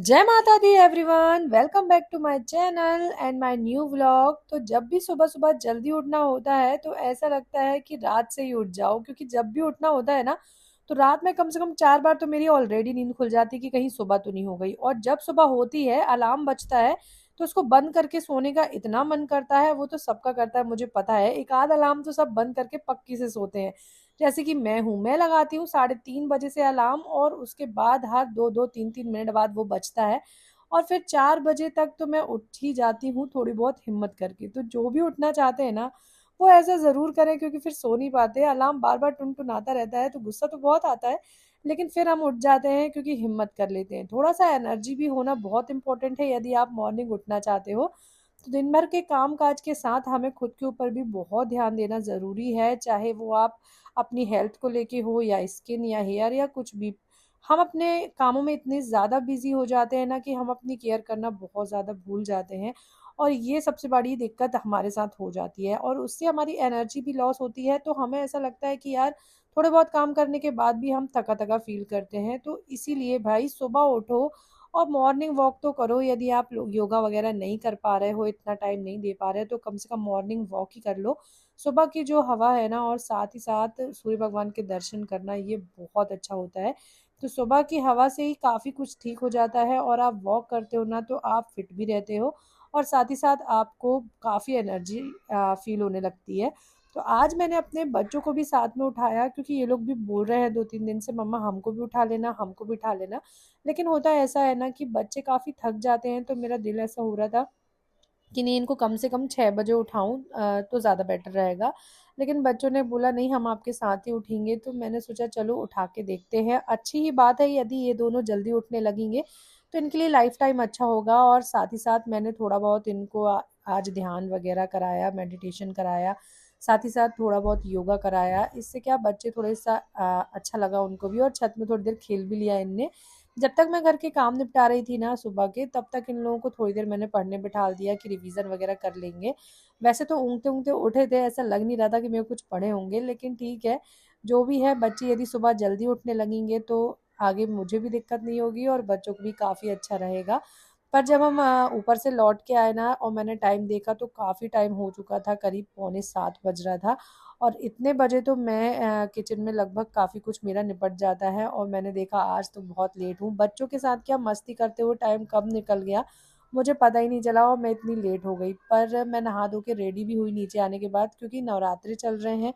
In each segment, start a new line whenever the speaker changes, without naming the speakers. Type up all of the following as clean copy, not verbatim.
जय माता दी everyone, welcome back to my channel and my new vlog. तो जब भी सुबह सुबह जल्दी उठना होता है तो ऐसा लगता है कि रात से ही उठ जाओ, क्योंकि जब भी उठना होता है ना तो रात में कम से कम 4 बार तो मेरी ऑलरेडी नींद खुल जाती है कि कहीं सुबह तो नहीं हो गई। और जब सुबह होती है, अलार्म बजता है, तो उसको बंद करके सोने का इतना मन करता है। वो तो सबका करता है, मुझे पता है। एक आध अलार्म तो सब बंद करके पक्की से सोते हैं। जैसे कि मैं लगाती हूँ 3:30 बजे से अलार्म, और उसके बाद हर 2-2 3-3 मिनट बाद वो बजता है। और फिर 4 बजे तक तो मैं उठ ही जाती हूँ, थोड़ी बहुत हिम्मत करके। तो जो भी उठना चाहते हैं ना, वो ऐसा ज़रूर करें, क्योंकि फिर सो नहीं पाते। अलार्म बार बार टुनटुनाता रहता है तो गुस्सा तो बहुत आता है, लेकिन फिर हम उठ जाते हैं क्योंकि हिम्मत कर लेते हैं। थोड़ा सा एनर्जी भी होना बहुत इंपॉर्टेंट है यदि आप मॉर्निंग उठना चाहते हो। तो दिन भर के काम काज के साथ हमें खुद के ऊपर भी बहुत ध्यान देना ज़रूरी है, चाहे वो आप अपनी हेल्थ को लेके हो, या स्किन, या हेयर, या कुछ भी। हम अपने कामों में इतने ज़्यादा बिजी हो जाते हैं ना कि हम अपनी केयर करना बहुत ज़्यादा भूल जाते हैं। और ये सबसे बड़ी दिक्कत हमारे साथ हो जाती है, और उससे हमारी एनर्जी भी लॉस होती है। तो हमें ऐसा लगता है कि यार, थोड़े बहुत काम करने के बाद भी हम थका थका फील करते हैं। तो इसीलिए भाई, सुबह उठो और मॉर्निंग वॉक तो करो। यदि आप लोग योगा वगैरह नहीं कर पा रहे हो, इतना टाइम नहीं दे पा रहे, तो कम से कम मॉर्निंग वॉक ही कर लो। सुबह की जो हवा है ना, और साथ ही साथ सूर्य भगवान के दर्शन करना, ये बहुत अच्छा होता है। तो सुबह की हवा से ही काफ़ी कुछ ठीक हो जाता है, और आप वॉक करते हो ना तो आप फिट भी रहते हो, और साथ ही साथ आपको काफ़ी एनर्जी फील होने लगती है। तो आज मैंने अपने बच्चों को भी साथ में उठाया, क्योंकि ये लोग भी बोल रहे हैं 2-3 दिन से, मम्मा हमको भी उठा लेना, हमको भी उठा लेना। लेकिन होता ऐसा है ना कि बच्चे काफ़ी थक जाते हैं, तो मेरा दिल ऐसा हो रहा था कि नहीं, इनको कम से कम 6 बजे उठाऊं तो ज़्यादा बेटर रहेगा। लेकिन बच्चों ने बोला नहीं, हम आपके साथ ही उठेंगे। तो मैंने सोचा चलो उठा के देखते हैं। अच्छी ही बात है, यदि ये दोनों जल्दी उठने लगेंगे तो इनके लिए लाइफ टाइम अच्छा होगा। और साथ ही साथ मैंने थोड़ा बहुत इनको आज ध्यान वगैरह कराया, मेडिटेशन कराया, साथ ही साथ थोड़ा बहुत योगा कराया। इससे क्या, बच्चे थोड़े सा अच्छा लगा उनको भी, और छत में थोड़ी देर खेल भी लिया इनने। जब तक मैं घर के काम निपटा रही थी ना सुबह के, तब तक इन लोगों को थोड़ी देर मैंने पढ़ने बिठा दिया कि रिवीजन वगैरह कर लेंगे। वैसे तो ऊँघते ऊँघते उठे थे, ऐसा लग नहीं रहा था कि मेरे कुछ पढ़े होंगे, लेकिन ठीक है, जो भी है। बच्चे यदि सुबह जल्दी उठने लगेंगे तो आगे मुझे भी दिक्कत नहीं होगी, और बच्चों को भी काफ़ी अच्छा रहेगा। पर जब हम ऊपर से लौट के आए ना, और मैंने टाइम देखा, तो काफ़ी टाइम हो चुका था, करीब पौने 7 बज रहा था। और इतने बजे तो मैं किचन में लगभग काफ़ी कुछ मेरा निपट जाता है, और मैंने देखा आज तो बहुत लेट हूँ। बच्चों के साथ क्या मस्ती करते हुए टाइम कब निकल गया मुझे पता ही नहीं चला, और मैं इतनी लेट हो गई। पर मैं नहा धो के रेडी भी हुई नीचे आने के बाद, क्योंकि नवरात्रि चल रहे हैं।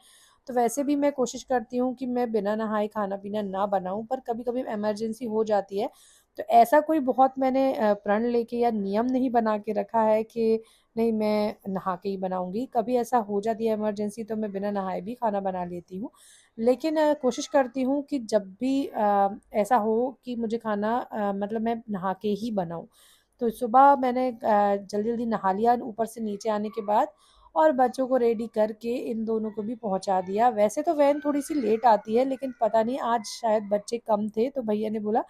तो वैसे भी मैं कोशिश करती हूँ कि मैं बिना नहाए खाना पीना ना बनाऊँ, पर कभी कभी इमरजेंसी हो जाती है। तो ऐसा कोई बहुत मैंने प्रण लेके या नियम नहीं बना के रखा है कि नहीं, मैं नहा के ही बनाऊँगी। कभी ऐसा हो जाती है इमरजेंसी, तो मैं बिना नहाए भी खाना बना लेती हूँ। लेकिन कोशिश करती हूँ कि जब भी ऐसा हो कि मुझे खाना मतलब मैं नहा के ही बनाऊँ। तो सुबह मैंने जल्दी-जल्दी नहा लिया ऊपर से नीचे आने के बाद, और बच्चों को रेडी करके इन दोनों को भी पहुँचा दिया। वैसे तो वैन थोड़ी-सी लेट आती है, लेकिन पता नहीं आज शायद बच्चे कम थे, तो भैया ने बोला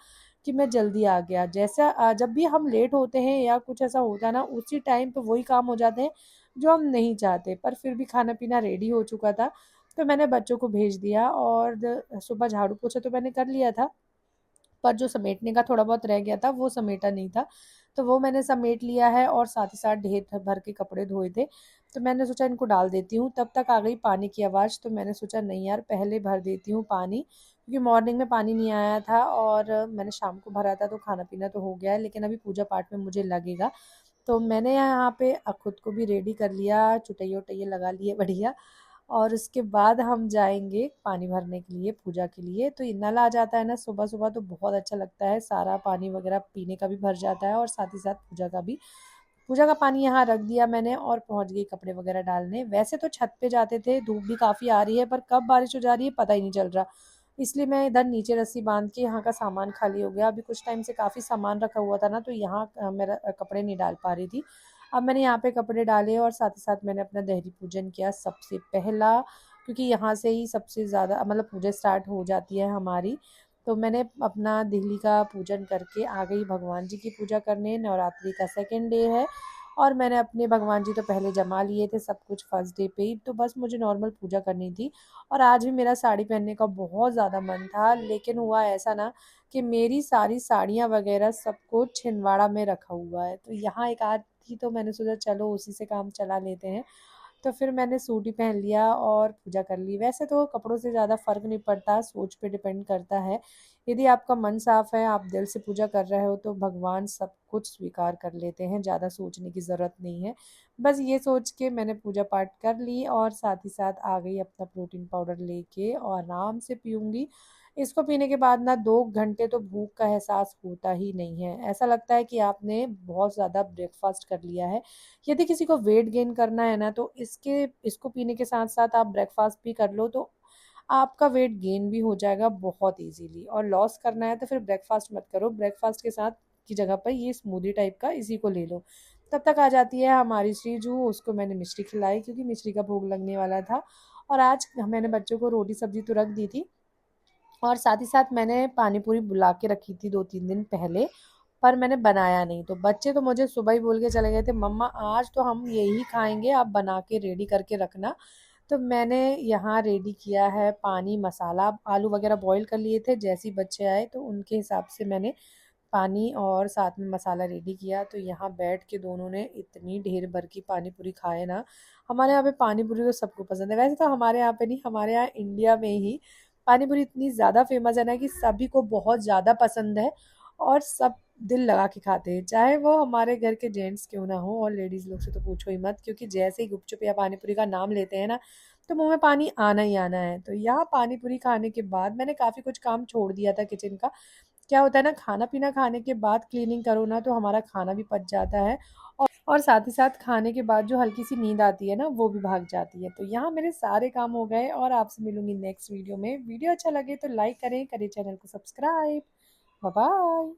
कि मैं जल्दी आ गया। जैसा जब भी हम लेट होते हैं या कुछ ऐसा होता है ना, उसी टाइम पे वही काम हो जाते हैं जो हम नहीं चाहते। पर फिर भी खाना-पीना रेडी हो चुका था, तो मैंने बच्चों को भेज दिया, और सुबह झाड़ू-पोछा तो मैंने कर लिया था, पर जो समेटने का थोड़ा बहुत रह गया था वो समेटा नहीं था। तो वो मैंने समेट लिया है, और साथ ही साथ ढेर भर के कपड़े धोए थे। तो मैंने सोचा इनको डाल देती हूँ। तब तक आ गई पानी की आवाज़, तो मैंने सोचा नहीं यार, पहले भर देती हूँ पानी, क्योंकि मॉर्निंग में पानी नहीं आया था, और मैंने शाम को भरा था। तो खाना पीना तो हो गया है, लेकिन अभी पूजा पाठ में मुझे लगेगा। तो मैंने यहाँ पे खुद को भी रेडी कर लिया, चुटैये-वुटैये लगा लिए बढ़िया। और उसके बाद हम जाएँगे पानी भरने के लिए, पूजा के लिए। तो ये नल आ जाता है ना सुबह-सुबह, तो बहुत अच्छा लगता है, सारा पानी वगैरह पीने का भी भर जाता है, और साथ ही साथ पूजा का भी। पूजा का पानी यहाँ रख दिया मैंने, और पहुँच गई कपड़े वगैरह डालने। वैसे तो छत पे जाते थे, धूप भी काफ़ी आ रही है, पर कब बारिश हो जा रही है पता ही नहीं चल रहा। इसलिए मैं इधर नीचे रस्सी बाँध के यहाँ का सामान खाली हो गया। अभी कुछ टाइम से काफ़ी सामान रखा हुआ था ना, तो यहाँ मेरा कपड़े नहीं डाल पा रही थी। अब मैंने यहाँ पे कपड़े डाले, और साथ ही साथ मैंने अपना देहरी पूजन किया सबसे पहला, क्योंकि यहाँ से ही सबसे ज़्यादा मतलब पूजा स्टार्ट हो जाती है हमारी। तो मैंने अपना देहली का पूजन करके आ गई भगवान जी की पूजा करने। नवरात्रि का सेकंड डे है, और मैंने अपने भगवान जी तो पहले जमा लिए थे सब कुछ फर्स्ट डे पे ही, तो बस मुझे नॉर्मल पूजा करनी थी। और आज भी मेरा साड़ी पहनने का बहुत ज़्यादा मन था, लेकिन हुआ ऐसा ना कि मेरी सारी साड़ियाँ वगैरह सब कुछ छिंदवाड़ा में रखा हुआ है, तो यहाँ एक आध थी तो मैंने सोचा चलो उसी से काम चला लेते हैं। तो फिर मैंने सूट ही पहन लिया और पूजा कर ली। वैसे तो कपड़ों से ज़्यादा फ़र्क नहीं पड़ता, सोच पे डिपेंड करता है। यदि आपका मन साफ है, आप दिल से पूजा कर रहे हो, तो भगवान सब कुछ स्वीकार कर लेते हैं, ज़्यादा सोचने की ज़रूरत नहीं है। बस ये सोच के मैंने पूजा पाठ कर ली और साथ ही साथ आ गई अपना प्रोटीन पाउडर लेके और आराम से पीऊँगी। इसको पीने के बाद ना 2 घंटे तो भूख का एहसास होता ही नहीं है। ऐसा लगता है कि आपने बहुत ज़्यादा ब्रेकफ़ास्ट कर लिया है। यदि किसी को वेट गेन करना है ना, तो इसको पीने के साथ साथ आप ब्रेकफास्ट भी कर लो, तो आपका वेट गेन भी हो जाएगा बहुत इजीली। और लॉस करना है तो फिर ब्रेकफास्ट मत करो, ब्रेकफास्ट के साथ की जगह पर ये स्मूदी टाइप का इसी को ले लो। तब तक आ जाती है हमारी श्रीजू, उसको मैंने मिश्री खिलाई क्योंकि मिश्री का भोग लगने वाला था। और आज मैंने बच्चों को रोटी सब्जी तो रख दी थी, और साथ ही साथ मैंने पानी पूरी बुला के रखी थी 2-3 दिन पहले, पर मैंने बनाया नहीं। तो बच्चे तो मुझे सुबह ही बोल के चले गए थे, मम्मा आज तो हम यही खाएंगे, आप बना के रेडी करके रखना। तो मैंने यहाँ रेडी किया है पानी मसाला, आलू वगैरह बॉईल कर लिए थे, जैसे ही बच्चे आए तो उनके हिसाब से मैंने पानी और साथ में मसाला रेडी किया। तो यहाँ बैठ के दोनों ने इतनी ढेर भर की पानी पूरी खाए ना। हमारे यहाँ पे पानी पूरी तो सबको पसंद है, वैसे तो हमारे यहाँ पे नहीं, हमारे यहाँ इंडिया में ही पानी पूरी इतनी ज़्यादा फेमस है ना कि सभी को बहुत ज़्यादा पसंद है और सब दिल लगा के खाते हैं, चाहे वो हमारे घर के जेंट्स क्यों ना हो। और लेडीज़ लोग से तो पूछो ही मत, क्योंकि जैसे ही गुपचुप या पानी पूरी का नाम लेते हैं ना, तो मुंह में पानी आना ही आना है। तो यहाँ पानी पूरी खाने के बाद मैंने काफ़ी कुछ काम छोड़ दिया था किचन का। क्या होता है ना, खाना पीना खाने के बाद क्लीनिंग करो ना, तो हमारा खाना भी पच जाता है और साथ ही साथ खाने के बाद जो हल्की सी नींद आती है ना, वो भी भाग जाती है। तो यहाँ मेरे सारे काम हो गए और आपसे मिलूंगी नेक्स्ट वीडियो में। वीडियो अच्छा लगे तो लाइक करें, करें चैनल को सब्सक्राइब। Bye bye.